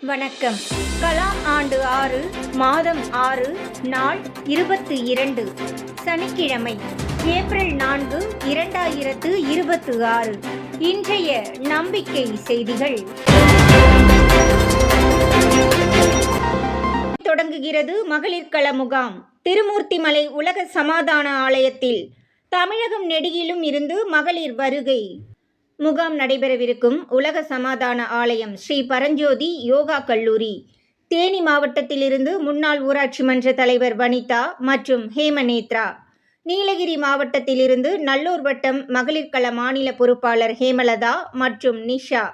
வணக்கம். கலாம் ஆண்டு 6 மாதம் 6 நாள் 22 சனிக்கிழமை ஏப்ரல் 4 2026. இன்றைய நம்பிக்கை செய்திகள். தொடங்குகிறது மகளிர் கள முகாம். திருமூர்த்திமலை உலக சமாதான ஆலயத்தில் தமிழகம் நெடுகிலும் இருந்து மகளிர் வருகை. முகாம் நடைபெறவிருக்கும் உலக சமாதான ஆலயம் ஸ்ரீ பரஞ்சோதி யோகா கல்லூரி. தேனி மாவட்டத்திலிருந்து முன்னாள் ஊராட்சி மன்ற தலைவர் வனிதா மற்றும் ஹேமநேத்ரா. நீலகிரி மாவட்டத்திலிருந்து நல்லூர் வட்டம் மகளிர் கள மாநில பொறுப்பாளர் ஹேமலதா மற்றும் நிஷா.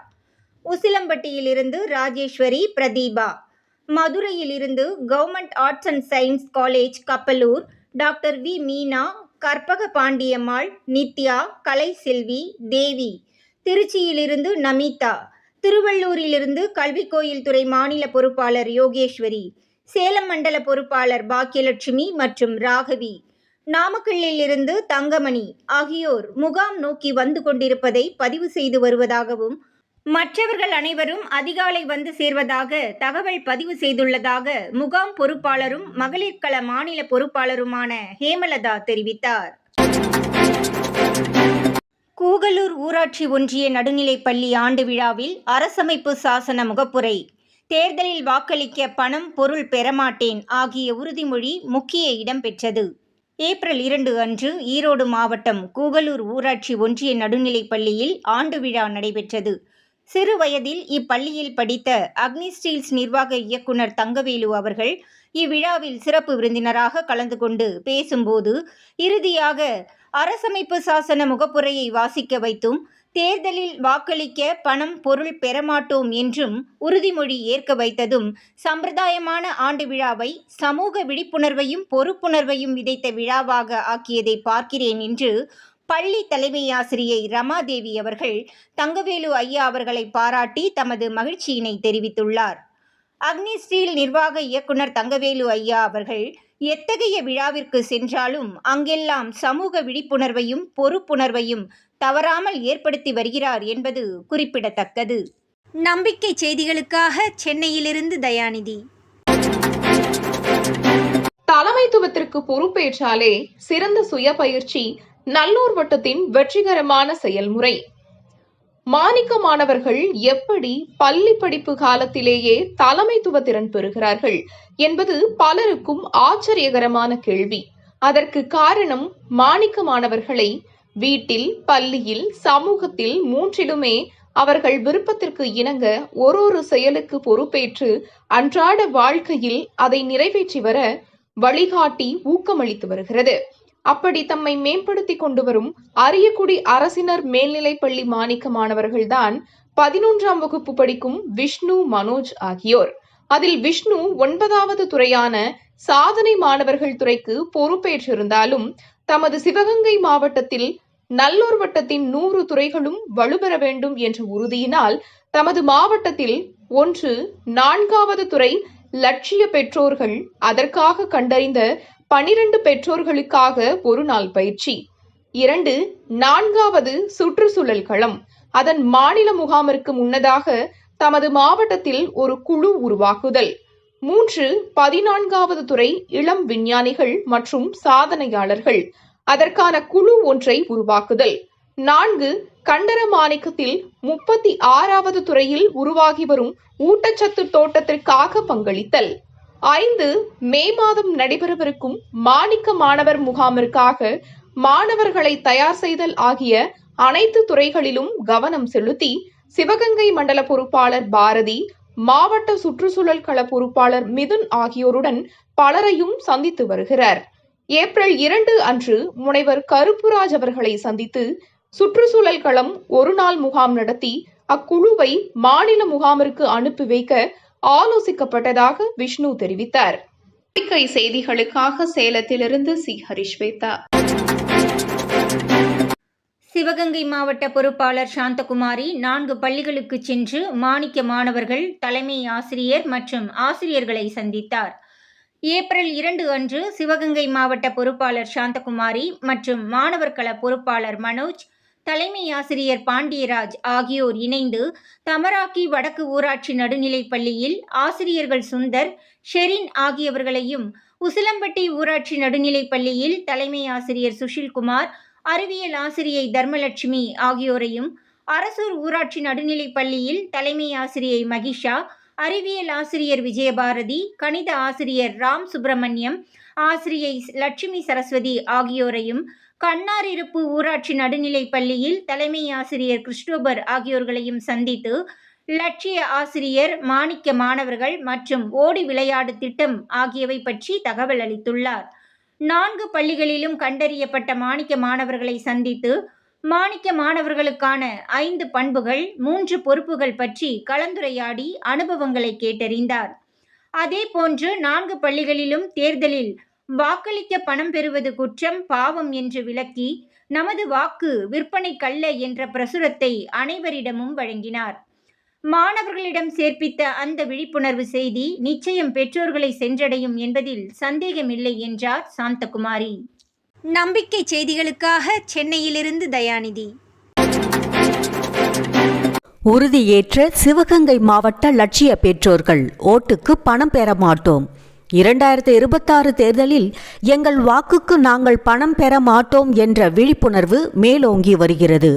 உசிலம்பட்டியிலிருந்து ராஜேஸ்வரி பிரதீபா. மதுரையிலிருந்து government arts and science college Kappalur doctor V Meena, Karpaga Pandiammal, Nithya, Kalaiselvi, Devi. திருச்சியிலிருந்து நமிதா. திருவள்ளூரிலிருந்து கல்விக்கோயில் துறை மாநில பொறுப்பாளர் யோகேஸ்வரி. சேலம் மண்டல பொறுப்பாளர் பாக்கியலட்சுமி மற்றும் ராகவி. நாமக்கல்லில் இருந்து தங்கமணி ஆகியோர் முகாம் நோக்கி வந்து கொண்டிருப்பதை பதிவு செய்து வருவதாகவும், மற்றவர்கள் அனைவரும் அதிகாலை வந்து சேர்வதாக தகவல் பதிவு செய்துள்ளதாக முகாம் பொறுப்பாளரும் மகளிர் கள மாநில பொறுப்பாளருமான ஹேமலதா தெரிவித்தார். கூகலூர் ஊராட்சி ஒன்றிய நடுநிலைப்பள்ளி ஆண்டு விழாவில் அரசமைப்பு சாசன முகப்புரை. தேர்தலில் வாக்களிக்க பணம், பொருள் பெறமாட்டேன் ஆகிய உறுதிமொழி முக்கிய இடம் பெற்றது. ஏப்ரல் 2 அன்று ஈரோடு மாவட்டம் கூகலூர் ஊராட்சி ஒன்றிய நடுநிலைப்பள்ளியில் ஆண்டு விழா நடைபெற்றது. சிறு வயதில் இப்பள்ளியில் படித்த அக்னி ஸ்டீல்ஸ் நிர்வாக இயக்குனர் தங்கவேலு அவர்கள் இவ்விழாவில் சிறப்பு விருந்தினராக கலந்து கொண்டு பேசும்போது, இறுதியாக அரசமைப்பு சாசன முகப்புரையை வாசிக்க வைத்தும், தேர்தலில் வாக்களிக்க பணம், பொருள் பெறமாட்டோம் என்றும் உறுதிமொழி ஏற்க வைத்ததும் சம்பிரதாயமான ஆண்டு விழாவை சமூக விழிப்புணர்வையும் பொறுப்புணர்வையும் விதைத்த விழாவாக ஆக்கியதை பார்க்கிறேன் என்று பள்ளி தலைமை ஆசிரியை ரமாதேவி அவர்கள் தங்கவேலு ஐயா அவர்களை பாராட்டி தமது மகிழ்ச்சியினை தெரிவித்துள்ளார். அக்னி ஸ்டீல் நிர்வாக இயக்குனர் தங்கவேலு ஐயா அவர்கள் எத்தகைய விழாவிற்கு சென்றாலும் அங்கெல்லாம் சமூக விழிப்புணர்வையும் பொறுப்புணர்வையும் தவறாமல் ஏற்படுத்தி வருகிறார் என்பது குறிப்பிடத்தக்கது. நம்பிக்கை செய்திகளுக்காக சென்னையிலிருந்து தயாநிதி. தலைமைத்துவத்திற்கு பொறுப்பேற்றாலே சிறந்த சுய பயிற்சி நல்லூர் வட்டத்தின் வெற்றிகரமான செயல்முறை. மாணிக்க மாணவர்கள் எப்படி பள்ளி படிப்பு காலத்திலேயே தலைமைத்துவ திறன் பெறுகிறார்கள் என்பது பலருக்கும் ஆச்சரியகரமான கேள்வி. அதற்கு காரணம், மாணிக்க மாணவர்களை வீட்டில், பள்ளியில், சமூகத்தில் மூன்றிலுமே அவர்கள் விருப்பத்திற்கு இணங்க ஒரு செயலுக்கு பொறுப்பேற்று அன்றாட வாழ்க்கையில் அதை நிறைவேற்றி வர வழிகாட்டி ஊக்கமளித்து வருகிறது. அப்படி தம்மை மேம்படுத்தி கொண்டு வரும் அரியக்குடி அரசினர் மேல்நிலைப்பள்ளி மாணிக்க மாணவர்கள்தான் 11ஆம் வகுப்பு படிக்கும் விஷ்ணு, மனோஜ் ஆகியோர். அதில் விஷ்ணு 9வது துறையான சாதனை மாணவர்கள் துறைக்கு பொறுப்பேற்றிருந்தாலும், தமது சிவகங்கை மாவட்டத்தில் நல்லூர் வட்டத்தின் 100 துறைகளும் வலுப்பெற வேண்டும் என்ற உறுதியினால் தமது மாவட்டத்தில் 4வது துறை லட்சிய பெற்றோர்கள், அதற்காக கண்டறிந்த 12 பெற்றோர்களுக்காக ஒரு நாள் பயிற்சி, 4வது சுற்றுச்சூழல் களம், அதன் மாநில முகாமிற்கு முன்னதாக தமது மாவட்டத்தில் ஒரு குழு உருவாக்குதல், 14வது துறை இளம் விஞ்ஞானிகள் மற்றும் சாதனையாளர்கள், அதற்கான குழு ஒன்றை உருவாக்குதல், 4 கண்டரமாணிக்கத்தில் 36வது துறையில் உருவாகி வரும் ஊட்டச்சத்து தோட்டத்திற்காக பங்களித்தல், 5 மே மாதம் நடைபெறவிருக்கும் மாணிக்க மாணவர் முகாமிற்காக மாணவர்களை தயார் செய்தல் ஆகிய அனைத்து துறைகளிலும் கவனம் செலுத்தி சிவகங்கை மண்டல பொறுப்பாளர் பாரதி, மாவட்ட சுற்றுச்சூழல் கள பொறுப்பாளர் மிதுன் ஆகியோருடன் பலரையும் சந்தித்து வருகிறார். ஏப்ரல் 2 அன்று முனைவர் கருப்புராஜ் அவர்களை சந்தித்து சுற்றுச்சூழல் களம் ஒரு நாள் முகாம் நடத்தி அக்குழுவை மாநில முகாமிற்கு அனுப்பி வைக்க ஆலோசிக்கப்பட்டதாக விஷ்ணு தெரிவித்தார். நம்பிக்கை செய்திகளுக்காக சேலத்திலிருந்து சி. ஹரிஸ்வேதா. சிவகங்கை மாவட்ட பொறுப்பாளர் சாந்தகுமாரி 4 பள்ளிகளுக்கு சென்று மாணிக்க மாணவர்கள், தலைமை ஆசிரியர் மற்றும் ஆசிரியர்களை சந்தித்தார். ஏப்ரல் 2 அன்று சிவகங்கை மாவட்ட பொறுப்பாளர் சாந்தகுமாரி மற்றும் மாணவர் கள பொறுப்பாளர் மனோஜ் தலைமை ஆசிரியர் பாண்டியராஜ் ஆகியோர் இணைந்து தமராக்கி வடக்கு ஊராட்சி நடுநிலைப் பள்ளியில் ஆசிரியர்கள் சுந்தர், ஷெரின் ஆகியவர்களையும், உசிலம்பட்டி ஊராட்சி நடுநிலைப் பள்ளியில் தலைமை ஆசிரியர் சுஷில்குமார், அறிவியல் ஆசிரியை தர்மலட்சுமி ஆகியோரையும், அரசூர் ஊராட்சி நடுநிலைப் பள்ளியில் தலைமை ஆசிரியை மகிஷா, அறிவியல் ஆசிரியர் விஜயபாரதி, கணித ஆசிரியர் ராம் சுப்பிரமணியம், ஆசிரியை லட்சுமி சரஸ்வதி ஆகியோரையும், கண்ணாரிருப்பு ஊராட்சி நடுநிலைப் பள்ளியில் தலைமை ஆசிரியர் கிறிஸ்டோபர் ஆகியோர்களையும் சந்தித்து லட்சிய ஆசிரியர், மாணிக்க மாணவர்கள் மற்றும் ஓடி விளையாடு திட்டம் ஆகியவை பற்றி தகவல் அளித்துள்ளார். 4 பள்ளிகளிலும் கண்டறியப்பட்ட மாணிக்க மாணவர்களை சந்தித்து மாணிக்க மாணவர்களுக்கான 5 பண்புகள், 3 பொறுப்புகள் பற்றி கலந்துரையாடி அனுபவங்களை கேட்டறிந்தார். அதேபோன்று 4 பள்ளிகளிலும் தேர்தலில் வாக்களிக்க பணம் பெறுவது குற்றம், பாவம் என்று விளக்கி நமது வாக்கு விற்பனைக்கல்ல என்ற பிரசுரத்தை அனைவரிடமும் வழங்கினார். மாணவர்களிடம் சேர்ப்பித்த அந்த விழிப்புணர்வு செய்தி நிச்சயம் பெற்றோர்களை சென்றடையும் என்பதில் சந்தேகமில்லை என்றார் சாந்தகுமாரி. நம்பிக்கை செய்திகளுக்காக சென்னையிலிருந்து தயாநிதி. உறுதியேற்ற சிவகங்கை மாவட்ட லட்சிய பெற்றோர்கள், ஓட்டுக்கு பணம் பெற மாட்டோம். 2026 தேர்தலில் எங்கள் வாக்குக்கு நாங்கள் பணம் பெற மாட்டோம் என்ற விழிப்புணர்வு மேலோங்கி வருகிறது.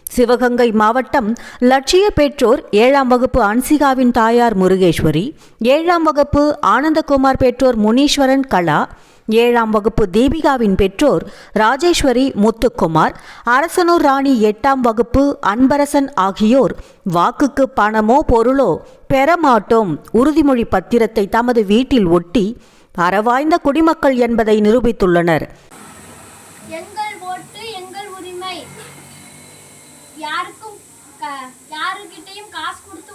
சிவகங்கை மாவட்டம் லட்சிய பெற்றோர் 7ஆம் வகுப்பு அன்சிகாவின் தாயார் முருகேஸ்வரி, 7ஆம் வகுப்பு ஆனந்தகுமார் பெற்றோர் முனீஸ்வரன் கலா, 7ஆம் வகுப்பு தீபிகாவின் பெற்றோர் ராஜேஸ்வரி முத்துக்குமார், அரசனூர் ராணி 8ஆம் வகுப்பு அன்பரசன் ஆகியோர் வாக்குக்கு பணமோ பொருளோ பெறமாட்டோம் உறுதிமொழி பத்திரத்தை தமது வீட்டில் ஒட்டி அறவாய்ந்த குடிமக்கள் என்பதை நிரூபித்துள்ளனர். எங்கள் ஓட்டு எங்கள் உரிமை. யாருக்கிட்டையும் காசு கொடுத்து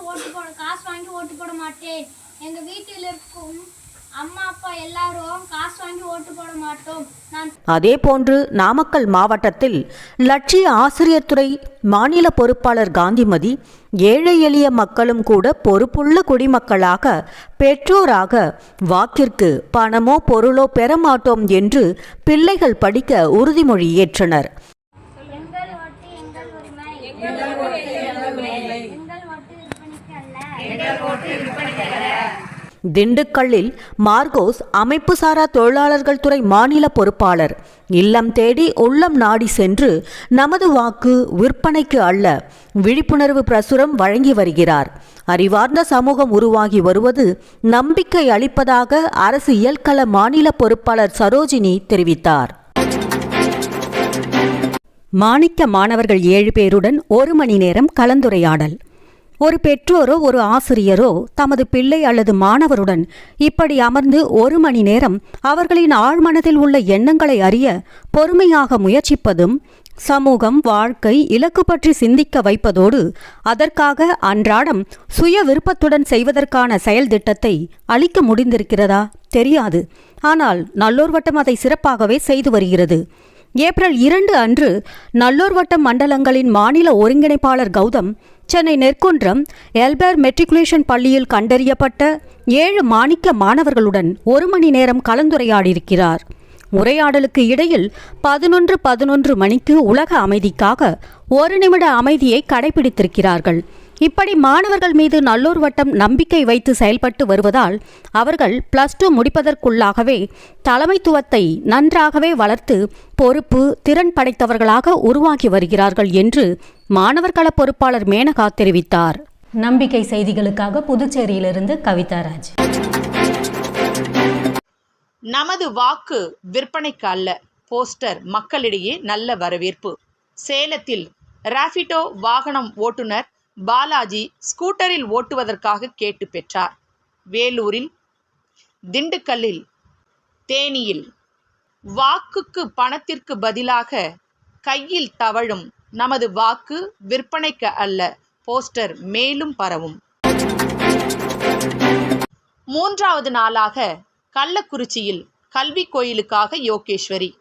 காசு வாங்கி ஓட்டு போட மாட்டேன். எங்க வீட்டில் இருக்கும் அம்மா அப்பா எல்லாரும் காசு வாங்கி ஓட்டு போட மாட்டோம். அதேபோன்று நாமக்கல் மாவட்டத்தில் லட்சிய ஆசிரியர் துறை மாநில பொறுப்பாளர் காந்திமதி, ஏழை எளிய மக்களும் கூட பொறுப்புள்ள குடிமக்களாக பெற்றோராக வாக்கிற்கு பணமோ பொருளோ பெறமாட்டோம் என்று பிள்ளைகள் படிக்க உறுதிமொழி ஏற்றனர். திண்டுக்கல்லில் மார்கோஸ் அமைப்புசாரா தொழிலாளர்கள் துறை மாநில பொறுப்பாளர், இல்லம் தேடி உள்ளம் நாடி சென்று நமது வாக்கு விற்பனைக்கு அல்ல விழிப்புணர்வு பிரசுரம் வழங்கி வருகிறார். அறிவார்ந்த சமூகம் உருவாகி வருவது நம்பிக்கை அளிப்பதாக அரசு இயல்கள மாநில பொறுப்பாளர் சரோஜினி தெரிவித்தார். மாணிக்க மாணவர்கள் 7 பேருடன் 1 மணி நேரம் கலந்துரையாடல். ஒரு பெற்றோரோ ஒரு ஆசிரியரோ தமது பிள்ளை அல்லது மாணவருடன் இப்படி அமர்ந்து 1 மணி நேரம் அவர்களின் ஆழ்மனதில் உள்ள எண்ணங்களை அறிய பொறுமையாக முயற்சிப்பதும் சமூகம், வாழ்க்கை, இலக்கு பற்றி சிந்திக்க வைப்பதோடு அதற்காக அன்றாடம் சுய விருப்பத்துடன் செய்வதற்கான செயல் திட்டத்தை அளிக்க முடிந்திருக்கிறதா? தெரியாது. ஆனால் நல்லோர் வட்டம் அதை சிறப்பாகவே செய்து வருகிறது. ஏப்ரல் 2 அன்று நல்லோர் வட்டம் மண்டலங்களின் மாநில ஒருங்கிணைப்பாளர் கௌதம் சென்னை நெற்குன்றம் எல்பேர் மெட்ரிகுலேஷன் பள்ளியில் கண்டறியப்பட்ட 7 மாணிக்க மாணவர்களுடன் 1 மணி நேரம் கலந்துரையாடியிருக்கிறார். உரையாடலுக்கு இடையில் 11:11 மணிக்கு உலக அமைதிக்காக 1 நிமிட அமைதியை கடைபிடித்திருக்கிறார்கள். இப்படி மாணவர்கள் மீது நல்லோர் வட்டம் நம்பிக்கை வைத்து செயல்பட்டு வருவதால் அவர்கள் +2 முடிப்பதற்குள்ளாகவே தலைமைத்துவத்தை நன்றாகவே வளர்த்து பொறுப்பு, திறன் படைத்தவர்களாக உருவாகி வருகிறார்கள் என்று மாணவர் கள பொறுப்பாளர் மேனகா தெரிவித்தார். நம்பிக்கை செய்திகளுக்காக புதுச்சேரியிலிருந்து கவிதாராஜ். நமது வாக்கு விற்பனைக்கு அல்ல போஸ்டர் மக்களிடையே நல்ல வரவேற்பு. சேலத்தில் ராபிடோ வாகனம் ஓட்டுநர் பாலாஜி ஸ்கூட்டரில் ஓட்டுவதற்காக கேட்டு பெற்றார். வேலூரில், திண்டுக்கல்லில், தேனியில் வாக்குக்கு பணத்திற்கு பதிலாக கையில் தவழும் நமது வாக்கு விற்பனைக்கு அல்ல போஸ்டர் மேலும் பரவும். 3வது நாளாக கள்ளக்குறிச்சியில் கல்வி கோயிலுக்காக யோகேஸ்வரி.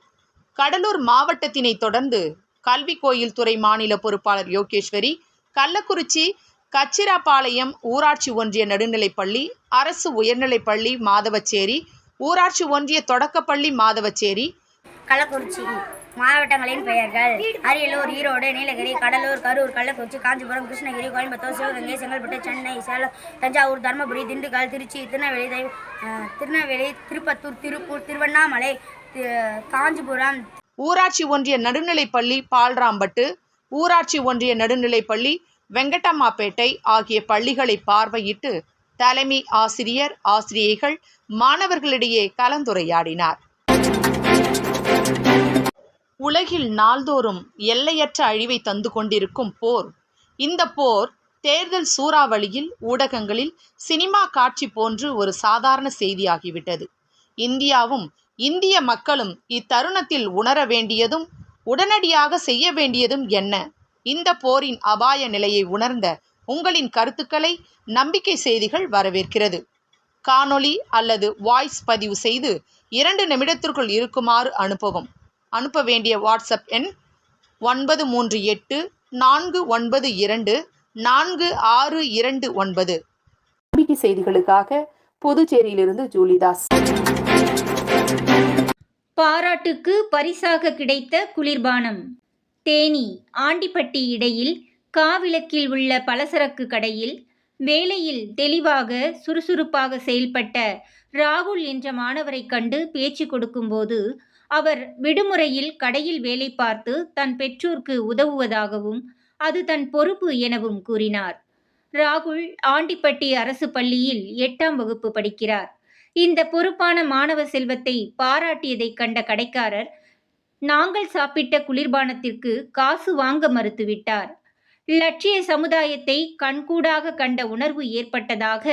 கடலூர் மாவட்டத்தினை தொடர்ந்து கல்வி கோயில் துறை மாநில பொறுப்பாளர் யோகேஸ்வரி கள்ளக்குறிச்சி கச்சிராபாளையம் ஊராட்சி ஒன்றிய நடுநிலைப்பள்ளி, அரசு உயர்நிலைப்பள்ளி மாதவச்சேரி, ஊராட்சி ஒன்றிய தொடக்கப்பள்ளி மாதவச்சேரி, கள்ளக்குறிச்சி மாவட்டங்களின் பெயர்கள்: அரியலூர், ஈரோடு, நீலகிரி, கடலூர், கரூர், கள்ளக்குறிச்சி, காஞ்சிபுரம், கிருஷ்ணகிரி, கோயம்புத்தூர், சிவகங்கை, செங்கல்பட்டு, சென்னை, சேலம், தஞ்சாவூர், தருமபுரி, திண்டுக்கல், திருச்சி, திருநெல்வேலி, திருப்பத்தூர், திருப்பூர், திருவண்ணாமலை, காஞ்சிபுரம். ஊராட்சி ஒன்றிய நடுநிலைப்பள்ளி பால்ராம்பட்டு, ஊராட்சி ஒன்றிய நடுநிலைப்பள்ளி வெங்கடம்மாப்பேட்டை ஆகிய பள்ளிகளை பார்வையிட்டு தலைமை ஆசிரியர், ஆசிரியைகள் மாணவர்களிடையே கலந்துரையாடினார். உலகில் நாள்தோறும் எல்லையற்ற அழிவை தந்து கொண்டிருக்கும் போர். இந்த போர் தேர்தல் சூறாவளியில் ஊடகங்களில் சினிமா காட்சி போன்று ஒரு சாதாரண செய்தியாகிவிட்டது. இந்தியாவும் இந்திய மக்களும் இத்தருணத்தில் உணர வேண்டியதும் உடனடியாக செய்ய வேண்டியதும் என்ன? இந்த போரின் அபாய நிலையை உணர்ந்த உங்களின் கருத்துக்களை நம்பிக்கை செய்திகள் வரவேற்கிறது. காணொளி அல்லது வாய்ஸ் பதிவு செய்து 2 நிமிடத்திற்குள் இருக்குமாறு அனுப்பவும். அனுப்ப வேண்டிய வாட்ஸ்அப் எண் 9384924629. நம்பிக்கை செய்திகளுக்காக புதுச்சேரியிலிருந்து ஜூலிதாஸ். பாராட்டுக்கு பரிசாக கிடைத்த குளிர்பானம். தேனி ஆண்டிப்பட்டி இடையில் காவிளக்கில் உள்ள பலசரக்கு கடையில் வேலையில் தெளிவாக சுறுசுறுப்பாக செயல்பட்ட ராகுல் என்ற மாணவரை கண்டு பேச்சு கொடுக்கும்போது அவர் விடுமுறையில் கடையில் வேலை பார்த்து தன் பெற்றோருக்கு உதவுவதாகவும் அது தன் பொறுப்பு எனவும் கூறினார். ராகுல் ஆண்டிப்பட்டி அரசு பள்ளியில் 8ஆம் வகுப்பு படிக்கிறார். இந்த பொறுப்பான மாணவ செல்வத்தை பாராட்டியதை கண்ட கடைக்காரர் நாங்கள் சாப்பிட்ட குளிர்பானத்திற்கு காசு வாங்க மறுத்துவிட்டார். லட்சிய சமுதாயத்தை கண்கூடாக கண்ட உணர்வு ஏற்பட்டதாக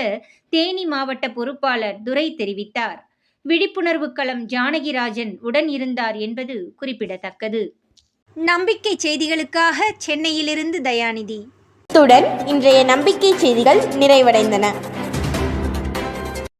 தேனி மாவட்ட பொறுப்பாளர் துரை தெரிவித்தார். விழிப்புணர்வு களம் ஜானகிராஜன் உடன் இருந்தார் என்பது குறிப்பிடத்தக்கது. நம்பிக்கை செய்திகளுக்காக சென்னையிலிருந்து தயாநிதி. இத்துடன் இன்றைய நம்பிக்கை செய்திகள் நிறைவடைந்தன.